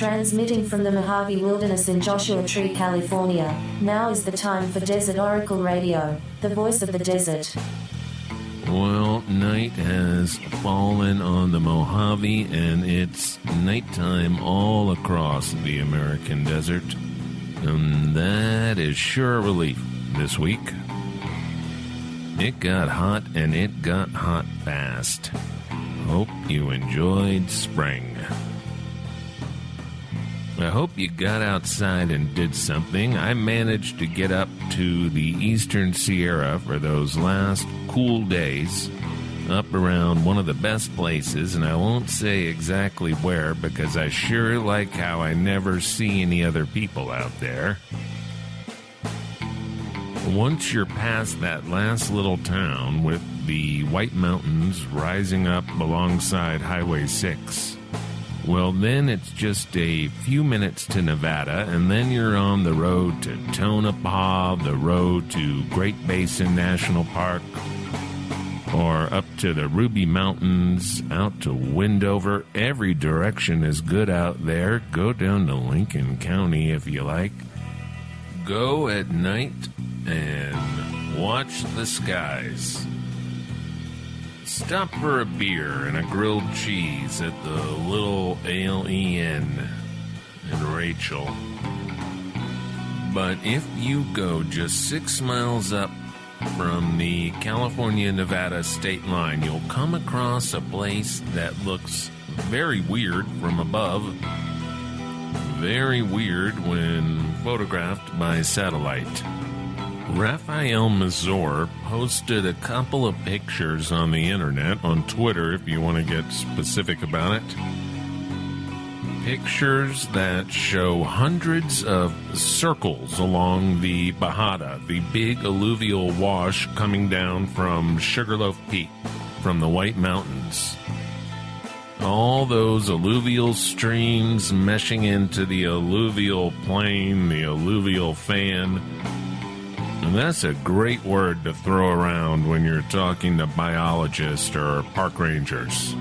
Transmitting from the Mojave Wilderness in Joshua Tree, California, now is the time for Desert Oracle Radio, the voice of the desert. Well, night has fallen on the Mojave, and it's nighttime all across the American desert. And that is sure a relief this week. It got hot, and it got hot fast. Hope you enjoyed spring. I hope you got outside and did something. I managed to get up to the Eastern Sierra for those last cool days, up around one of the best places, and I won't say exactly where because I sure like how I never see any other people out there. Once you're past that last little town with the White Mountains rising up alongside Highway 6, well, then it's just a few minutes to Nevada, and then you're on the road to Tonopah, the road to Great Basin National Park, or up to the Ruby Mountains, out to Windover. Every direction is good out there. Go down to Lincoln County if you like. Go at night and watch the skies. Stop for a beer and a grilled cheese at the Little Ale-E-N in Rachel. But if you go just 6 miles up from the California-Nevada state line, you'll come across a place that looks very weird from above. Very weird when photographed by satellite. Raphael Mazur posted a couple of pictures on the internet, on Twitter if you want to get specific about it. Pictures that show hundreds of circles along the Bajada, the big alluvial wash coming down from Sugarloaf Peak, from the White Mountains. All those alluvial streams meshing into the alluvial plain, the alluvial fan. And that's a great word to throw around when you're talking to biologists or park rangers.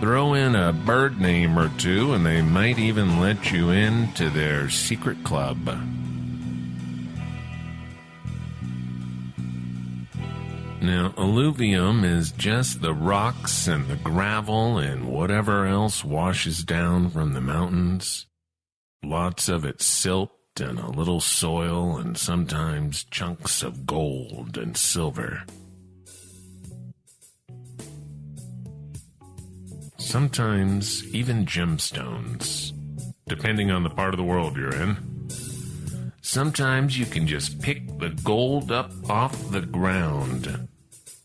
Throw in a bird name or two, and they might even let you into their secret club. Now, alluvium is just the rocks and the gravel and whatever else washes down from the mountains. Lots of it silt and a little soil, and sometimes chunks of gold and silver. Sometimes even gemstones, depending on the part of the world you're in. Sometimes you can just pick the gold up off the ground.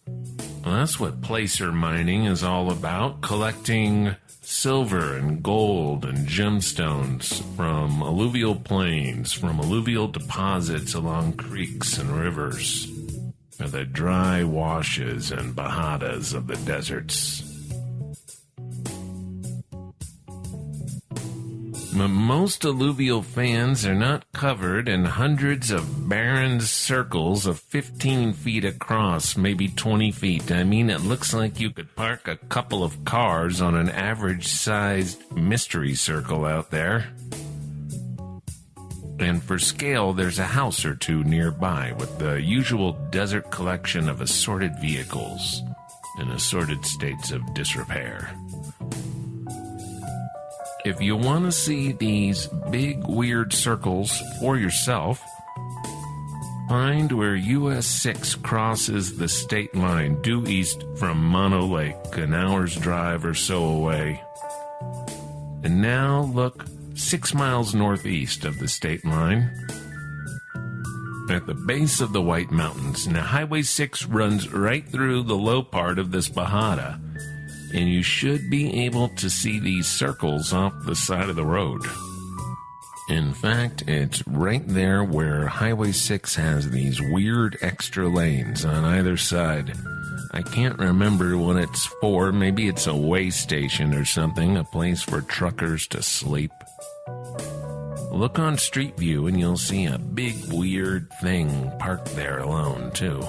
Well, that's what placer mining is all about, collecting silver and gold and gemstones from alluvial plains, from alluvial deposits along creeks and rivers, or the dry washes and bajadas of the deserts. But most alluvial fans are not covered in hundreds of barren circles of 15 feet across, maybe 20 feet. I mean, it looks like you could park a couple of cars on an average-sized mystery circle out there. And for scale, there's a house or two nearby with the usual desert collection of assorted vehicles in assorted states of disrepair. If you want to see these big, weird circles for yourself, find where US 6 crosses the state line due east from Mono Lake, an hour's drive or so away. And now look 6 miles northeast of the state line. At the base of the White Mountains, now Highway 6 runs right through the low part of this Bajada, and you should be able to see these circles off the side of the road. In fact, it's right there where Highway 6 has these weird extra lanes on either side. I can't remember what it's for. Maybe it's a way station or something, a place for truckers to sleep. Look on Street View and you'll see a big weird thing parked there alone, too.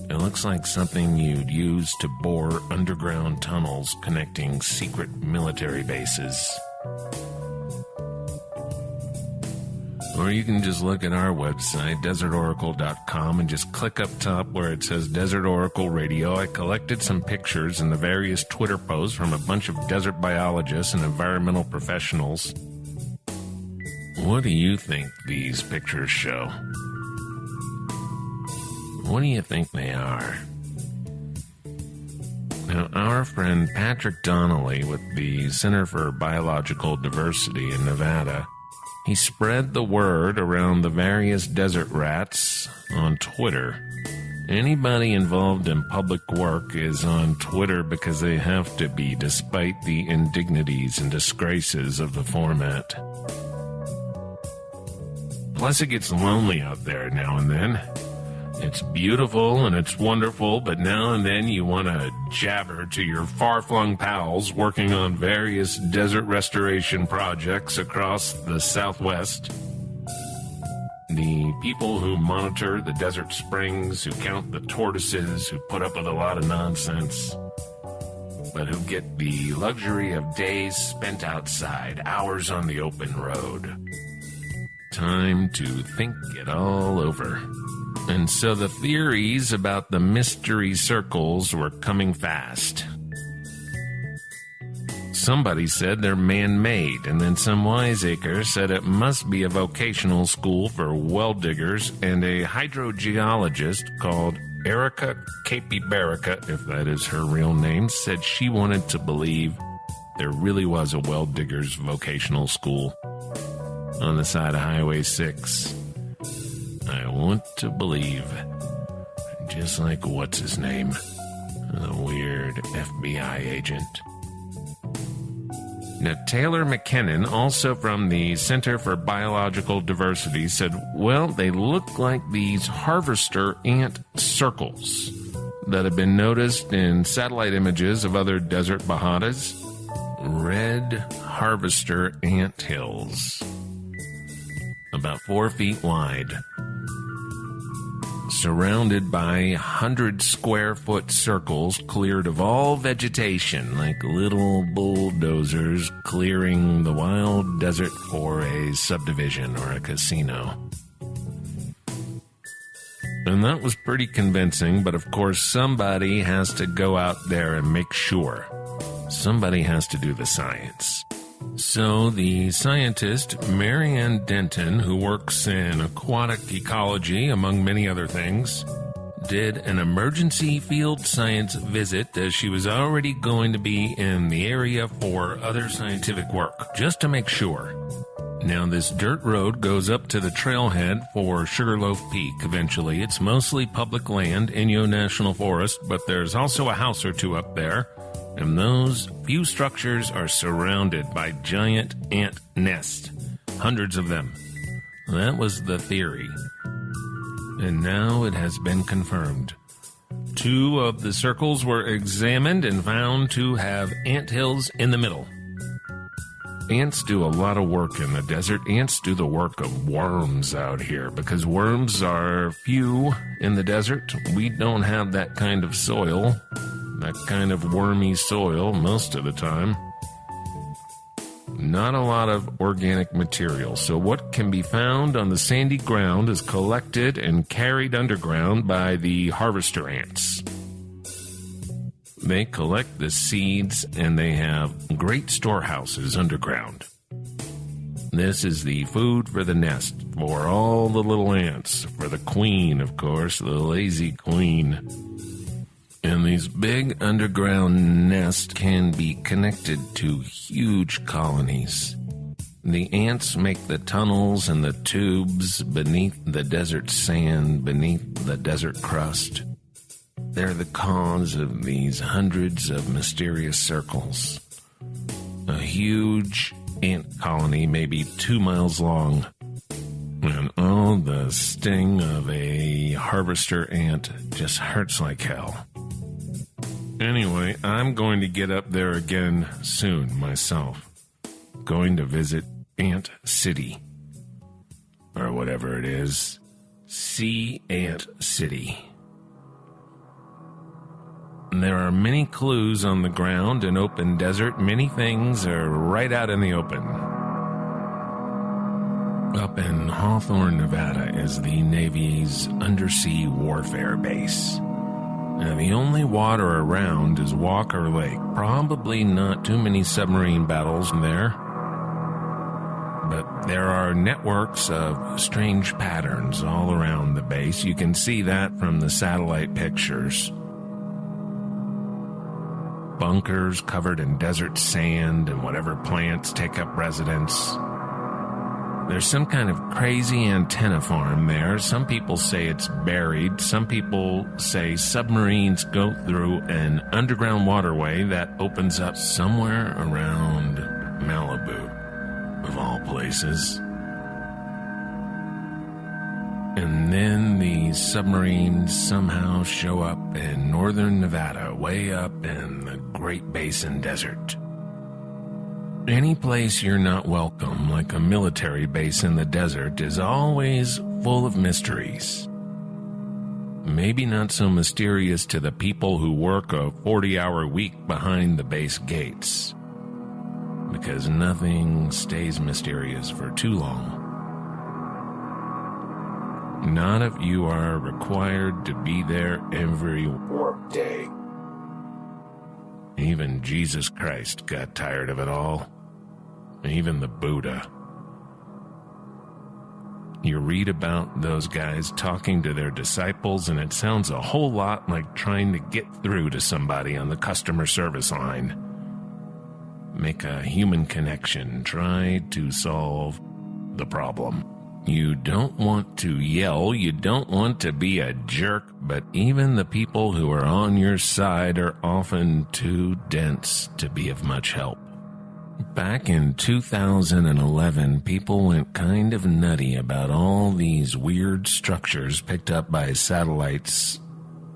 It looks like something you'd use to bore underground tunnels connecting secret military bases. Or you can just look at our website, desertoracle.com, and just click up top where it says Desert Oracle Radio. I collected some pictures and the various Twitter posts from a bunch of desert biologists and environmental professionals. What do you think these pictures show? What do you think they are? Now, our friend Patrick Donnelly with the Center for Biological Diversity in Nevada, he spread the word around the various desert rats on Twitter. Anybody involved in public work is on Twitter because they have to be, despite the indignities and disgraces of the format. Plus, it gets lonely out there now and then. It's beautiful and it's wonderful, but now and then you want to jabber to your far-flung pals working on various desert restoration projects across the Southwest. The people who monitor the desert springs, who count the tortoises, who put up with a lot of nonsense, but who get the luxury of days spent outside, hours on the open road. Time to think it all over. And so the theories about the mystery circles were coming fast. Somebody said they're man-made, and then some wiseacre said it must be a vocational school for well diggers, and a hydrogeologist called Erica Capybarica, if that is her real name, said she wanted to believe there really was a well diggers vocational school on the side of Highway 6. I want to believe, just like what's his name, the weird FBI agent. Now, Taylor McKinnon, also from the Center for Biological Diversity, said, well, they look like these harvester ant circles that have been noticed in satellite images of other desert bajadas. Red harvester ant hills, about 4 feet wide, surrounded by 100 square foot circles cleared of all vegetation, like little bulldozers clearing the wild desert for a subdivision or a casino. And that was pretty convincing, but of course somebody has to go out there and make sure. Somebody has to do the science. So the scientist, Marianne Denton, who works in aquatic ecology, among many other things, did an emergency field science visit as she was already going to be in the area for other scientific work, just to make sure. Now, this dirt road goes up to the trailhead for Sugarloaf Peak eventually. It's mostly public land, Inyo National Forest, but there's also a house or two up there. And those few structures are surrounded by giant ant nests, hundreds of them. That was the theory. And now it has been confirmed. 2 of the circles were examined and found to have ant hills in the middle. Ants do a lot of work in the desert. Ants do the work of worms out here because worms are few in the desert. We don't have that kind of soil. That kind of wormy soil most of the time. Not a lot of organic material, so what can be found on the sandy ground is collected and carried underground by the harvester ants. They collect the seeds and they have great storehouses underground. This is the food for the nest for all the little ants, for the queen, of course, the lazy queen. And these big underground nests can be connected to huge colonies. The ants make the tunnels and the tubes beneath the desert sand, beneath the desert crust. They're the cause of these hundreds of mysterious circles. A huge ant colony may be 2 miles long. And oh, the sting of a harvester ant just hurts like hell. Anyway, I'm going to get up there again soon myself. Going to visit Ant City. Or whatever it is. Sea Ant City. There are many clues on the ground in open desert. Many things are right out in the open. Up in Hawthorne, Nevada is the Navy's undersea warfare base. Now, the only water around is Walker Lake. Probably not too many submarine battles there. But there are networks of strange patterns all around the base. You can see that from the satellite pictures. Bunkers covered in desert sand and whatever plants take up residence. There's some kind of crazy antenna farm there. Some people say it's buried. Some people say submarines go through an underground waterway that opens up somewhere around Malibu, of all places. And then the submarines somehow show up in northern Nevada, way up in the Great Basin desert. Any place you're not welcome, like a military base in the desert, is always full of mysteries. Maybe not so mysterious to the people who work a 40-hour week behind the base gates, because nothing stays mysterious for too long. Not if you are required to be there every workday. Even Jesus Christ got tired of it all. Even the Buddha. You read about those guys talking to their disciples, and it sounds a whole lot like trying to get through to somebody on the customer service line. Make a human connection. Try to solve the problem. You don't want to yell, you don't want to be a jerk, but even the people who are on your side are often too dense to be of much help. Back in 2011, people went kind of nutty about all these weird structures picked up by satellites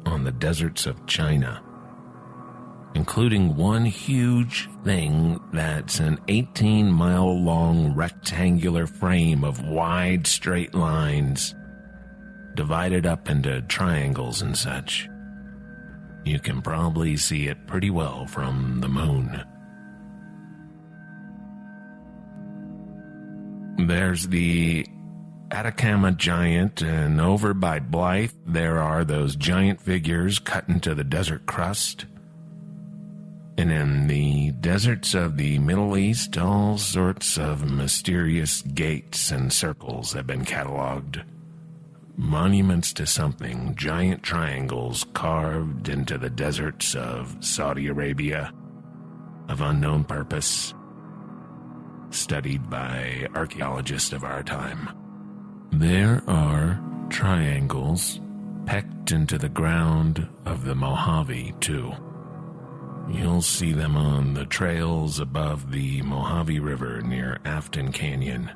on the deserts of China, including one huge thing that's an 18-mile-long rectangular frame of wide straight lines divided up into triangles and such. You can probably see it pretty well from the moon. There's the Atacama Giant, and over by Blythe there are those giant figures cut into the desert crust. And in the deserts of the Middle East, all sorts of mysterious gates and circles have been cataloged. Monuments to something, giant triangles carved into the deserts of Saudi Arabia, of unknown purpose, studied by archaeologists of our time. There are triangles pecked into the ground of the Mojave, too. You'll see them on the trails above the Mojave River near Afton Canyon.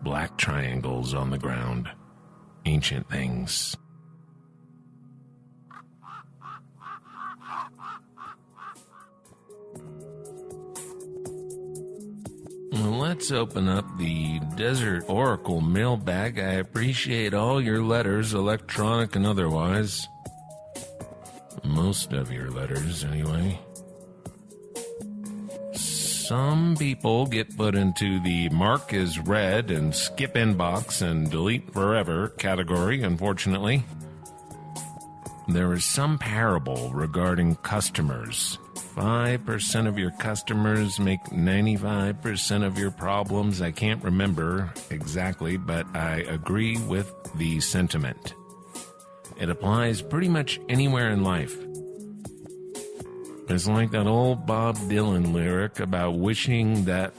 Black triangles on the ground. Ancient things. Well, let's open up the Desert Oracle mailbag. I appreciate all your letters, electronic and otherwise. Most of your letters, anyway. Some people get put into the mark is read and skip inbox and delete forever category, unfortunately. There is some parable regarding customers. 5% of your customers make 95% of your problems. I can't remember exactly, but I agree with the sentiment. It applies pretty much anywhere in life. It's like that old Bob Dylan lyric about wishing that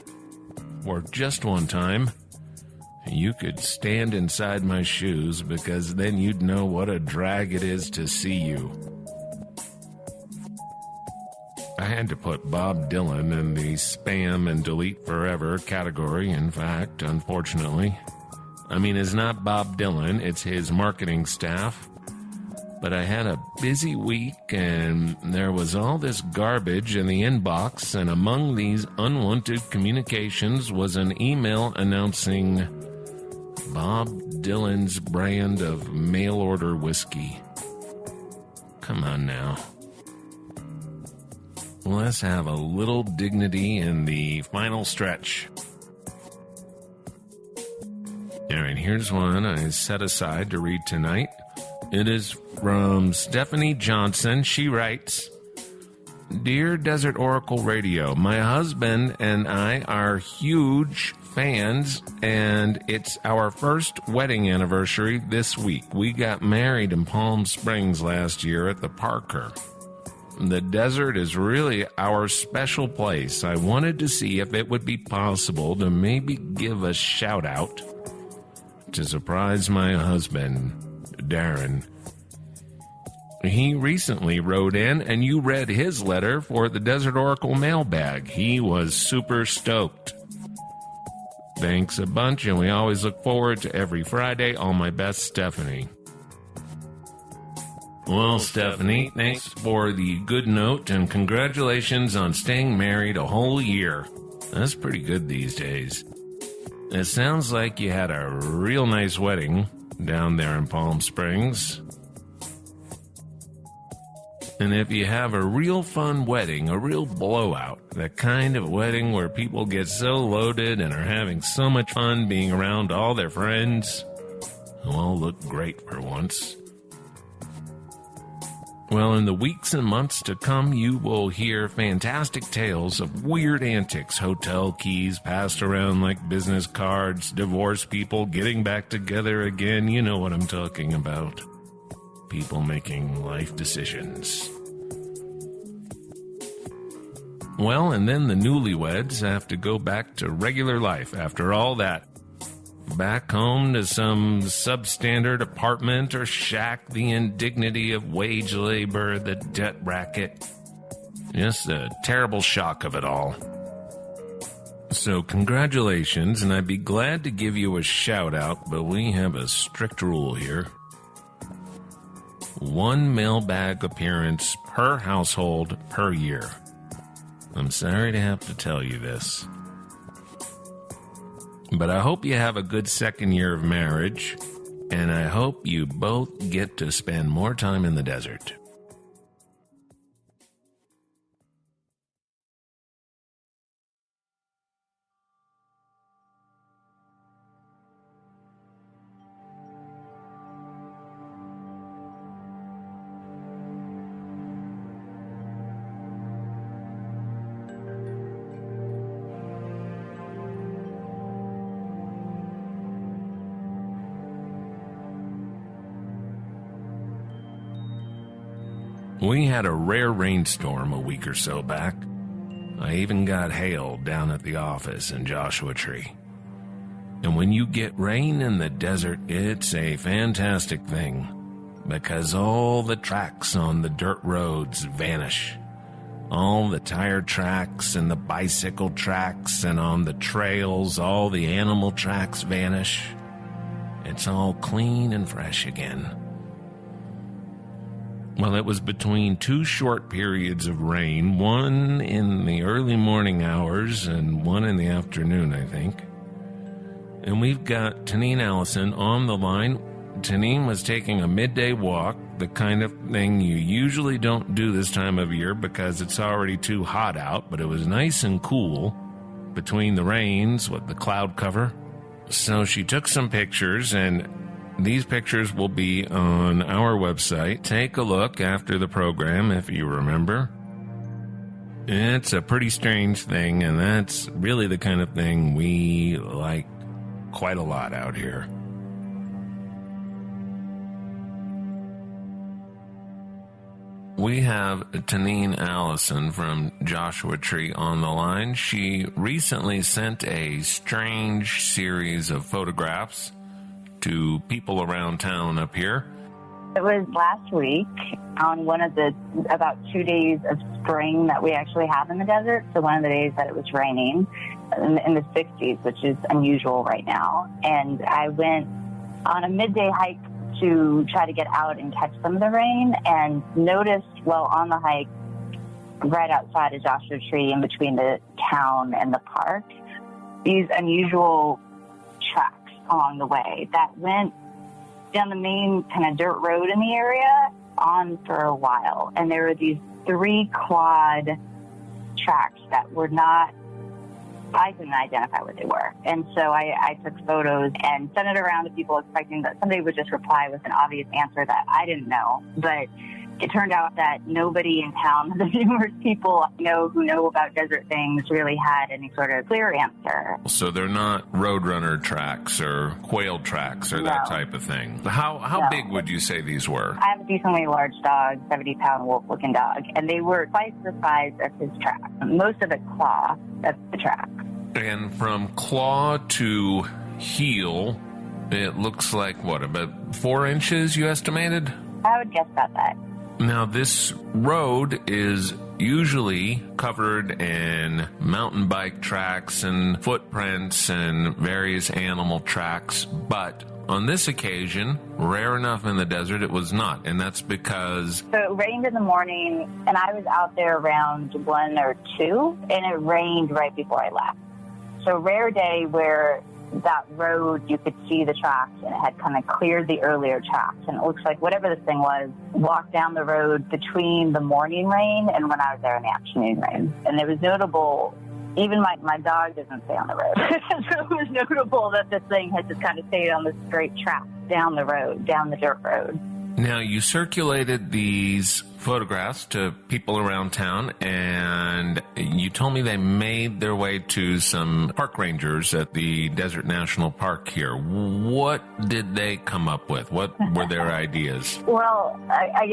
for just one time you could stand inside my shoes, because then you'd know what a drag it is to see you. I had to put Bob Dylan in the spam and delete forever category, in fact, unfortunately. I mean, it's not Bob Dylan, it's his marketing staff. But I had a busy week, and there was all this garbage in the inbox, and among these unwanted communications was an email announcing Bob Dylan's brand of mail-order whiskey. Come on now. Let's have a little dignity in the final stretch. All right, here's one I set aside to read tonight. It is from Stephanie Johnson. She writes, Dear Desert Oracle Radio, my husband and I are huge fans, and it's our first wedding anniversary this week. We got married in Palm Springs last year at the Parker. The desert is really our special place. I wanted to see if it would be possible to maybe give a shout out to surprise my husband, Darren. He recently wrote in, and you read his letter for the Desert Oracle mailbag. He was super stoked. Thanks a bunch, and we always look forward to every Friday. All my best, Stephanie. Well, Stephanie, thanks for the good note, and congratulations on staying married a whole year. That's pretty good these days. It sounds like you had a real nice wedding down there in Palm Springs. And if you have a real fun wedding, a real blowout, that kind of wedding where people get so loaded and are having so much fun being around all their friends, who all look great for once. Well, in the weeks and months to come, you will hear fantastic tales of weird antics, hotel keys passed around like business cards, divorced people getting back together again. You know what I'm talking about. People making life decisions. Well, and then the newlyweds have to go back to regular life after all that. Back home to some substandard apartment or shack, the indignity of wage labor, the debt racket. Just a terrible shock of it all. So congratulations, and I'd be glad to give you a shout out, but we have a strict rule here. 1 mailbag appearance per household per year. I'm sorry to have to tell you this. But I hope you have a good second year of marriage, and I hope you both get to spend more time in the desert. We had a rare rainstorm a week or so back. I even got hail down at the office in Joshua Tree. And when you get rain in the desert, it's a fantastic thing, because all the tracks on the dirt roads vanish. All the tire tracks and the bicycle tracks, and on the trails, all the animal tracks vanish. It's all clean and fresh again. Well, it was between 2 short periods of rain, one in the early morning hours and one in the afternoon, I think. And we've got Tanine Allison on the line. Tanine was taking a midday walk, the kind of thing you usually don't do this time of year because it's already too hot out, but it was nice and cool between the rains with the cloud cover. So she took some pictures, and these pictures will be on our website. Take a look after the program if you remember. It's a pretty strange thing, and that's really the kind of thing we like quite a lot out here. We have Tanine Allison from Joshua Tree on the line. She recently sent a strange series of photographs to people around town up here. It was last week on one of the about 2 days of spring that we actually have in the desert. So one of the days that it was raining in the 60s, which is unusual right now. And I went on a midday hike to try to get out and catch some of the rain, and noticed while on the hike right outside of Joshua Tree in between the town and the park, these unusual tracks along the way that went down the main kind of dirt road in the area on for a while. And there were these 3 quad tracks that were not I couldn't identify what they were. And so I took photos and sent it around to people expecting that somebody would just reply with an obvious answer that I didn't know. But it turned out that nobody in town, the numerous people I know who know about desert things, really had any sort of clear answer. So they're not roadrunner tracks or quail tracks or that type of thing. How big would you say these were? I have a decently large dog, 70-pound wolf-looking dog, and they were twice the size of his track. Most of it claw, that's the track. And from claw to heel, it looks like, what, about 4 inches, you estimated? I would guess about that. Now, this road is usually covered in mountain bike tracks and footprints and various animal tracks, but on this occasion, rare enough in the desert, it was not, and that's because... So it rained in the morning, and I was out there around 1 or 2, and it rained right before I left. So rare day where that road, you could see the tracks, and it had kind of cleared the earlier tracks. And it looks like whatever this thing was, walked down the road between the morning rain and when I was there in the afternoon rain. And it was notable, even my dog doesn't stay on the road. So it was notable that this thing had just kind of stayed on this straight track down the road, down the dirt road. Now, you circulated these photographs to people around town, and you told me they made their way to some park rangers at the Desert National Park here. What did they come up with? What were their ideas? Well, I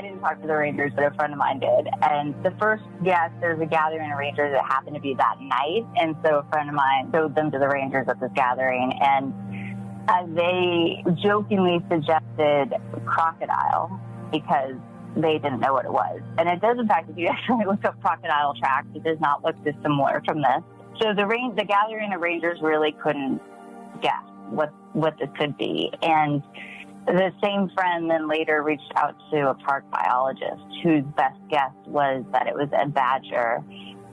didn't talk to the rangers, but a friend of mine did. And the first guess, there's a gathering of rangers that happened to be that night. And so a friend of mine showed them to the rangers at this gathering, and they jokingly suggested crocodile because they didn't know what it was. And it does, in fact, if you actually look up crocodile tracks, it does not look dissimilar from this. So the gathering of rangers really couldn't guess what this could be. And the same friend then later reached out to a park biologist whose best guess was that it was a badger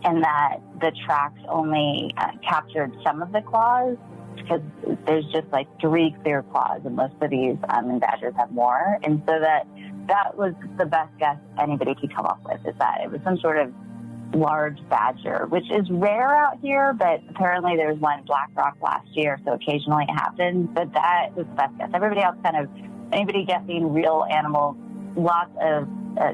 and that the tracks only captured some of the claws, because there's just like 3 clear claws, and most of these badgers have more. And so that was the best guess anybody could come up with, is that it was some sort of large badger, which is rare out here, but apparently there was one in Black Rock last year, so occasionally it happens. But that was the best guess. Everybody else anybody guessing real animals, lots of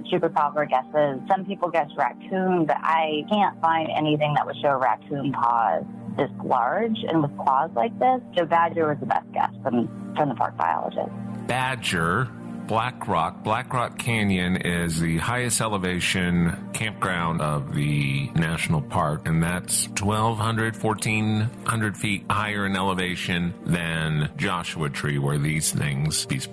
chupacabra guesses. Some people guess raccoon, but I can't find anything that would show raccoon paws this large and with claws like this. So badger was the best guess from the park biologist. Badger, Black Rock Canyon is the highest elevation campground of the national park, and that's 1,200 feet higher in elevation than Joshua Tree, where these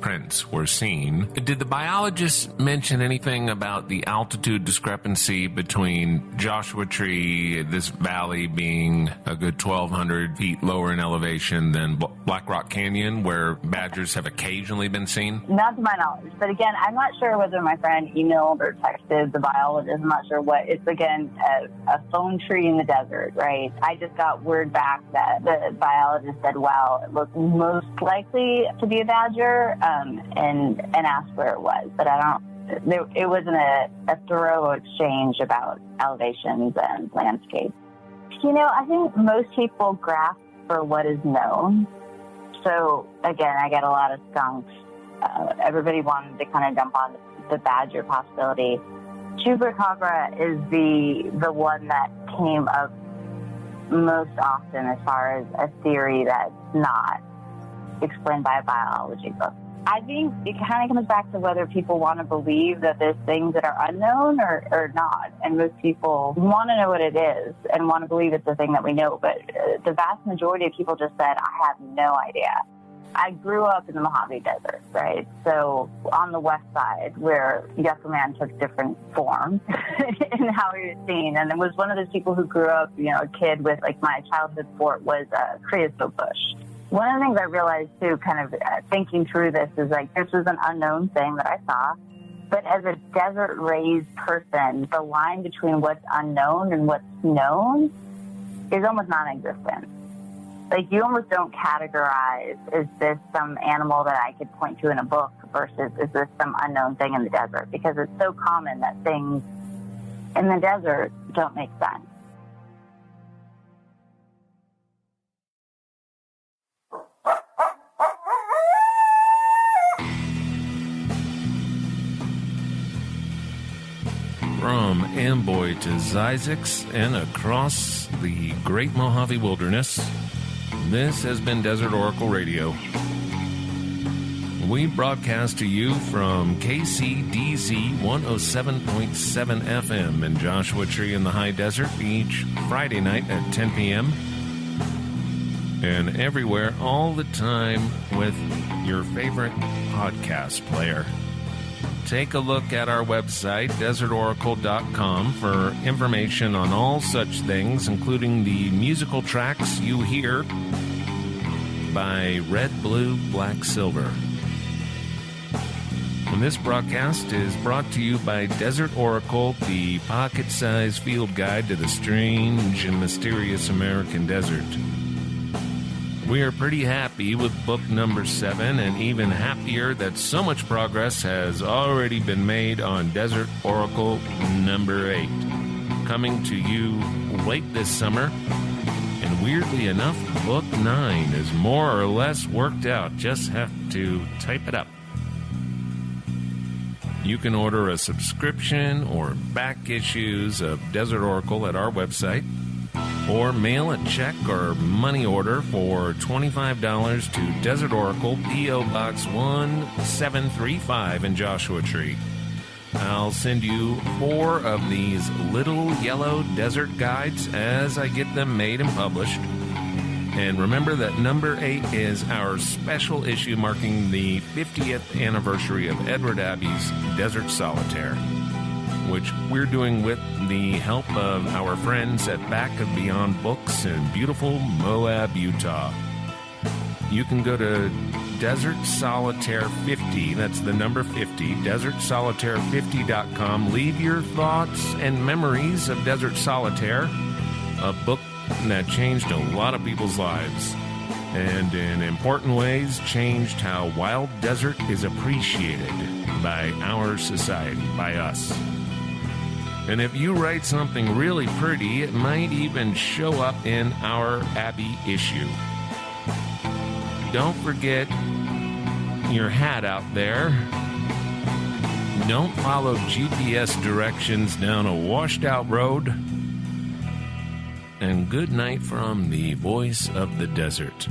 prints were seen. Did the biologist mention anything about the altitude discrepancy between Joshua Tree, this valley being a good 1,200 feet lower in elevation than Black Rock Canyon, where badgers have occasionally been seen? Not to my knowledge, but again, I'm not sure whether my friend emailed or texted the biologist. I'm not sure what. It's, again, a phone tree in the desert, right? I just got word back that the biologist said, well, it looked most likely to be a badger, and asked where it was. But it wasn't a thorough exchange about elevations and landscape. I think most people grasp for what is known. So, again, I get a lot of skunks. Everybody wanted to kind of jump on the badger possibility. Chupacabra is the one that came up most often as far as a theory that's not explained by a biology book. I think it kind of comes back to whether people want to believe that there's things that are unknown or not. And most people want to know what it is and want to believe it's the thing that we know. But the vast majority of people just said, I have no idea. I grew up in the Mojave Desert, right? So on the west side, where Yucca Man took different form in how he was seen. And it was one of those people who grew up, a kid with, like, my childhood sport was creosote bush. One of the things I realized, too, kind of thinking through this is, like, this was an unknown thing that I saw. But as a desert-raised person, the line between what's unknown and what's known is almost non-existent. Like, you almost don't categorize, is this some animal that I could point to in a book versus is this some unknown thing in the desert? Because it's so common that things in the desert don't make sense. from Amboy to Zzyzx and across the Great Mojave Wilderness, this has been Desert Oracle Radio. We broadcast to you from KCDZ 107.7 FM in Joshua Tree in the High Desert each Friday night at 10 p.m. and everywhere all the time with your favorite podcast player. Take a look at our website, desertoracle.com, for information on all such things, including the musical tracks you hear by Red, Blue, Black, Silver. And this broadcast is brought to you by Desert Oracle, the pocket-sized field guide to the strange and mysterious American desert. We are pretty happy with book number 7, and even happier that so much progress has already been made on Desert Oracle number 8, coming to you late this summer. And weirdly enough, book 9 is more or less worked out. Just have to type it up. You can order a subscription or back issues of Desert Oracle at our website, or mail a check or money order for $25 to Desert Oracle, P.O. Box 1735 in Joshua Tree. I'll send you 4 of these little yellow desert guides as I get them made and published. And remember that number 8 is our special issue marking the 50th anniversary of Edward Abbey's Desert Solitaire, which we're doing with the help of our friends at Back of Beyond Books in beautiful Moab, Utah. You can go to Desert Solitaire 50, that's the number 50, desertsolitaire50.com. Leave your thoughts and memories of Desert Solitaire, a book that changed a lot of people's lives, and in important ways changed how wild desert is appreciated by our society, by us. And if you write something really pretty, it might even show up in our Abbey issue. Don't forget your hat out there. Don't follow GPS directions down a washed out road. And good night from the voice of the desert.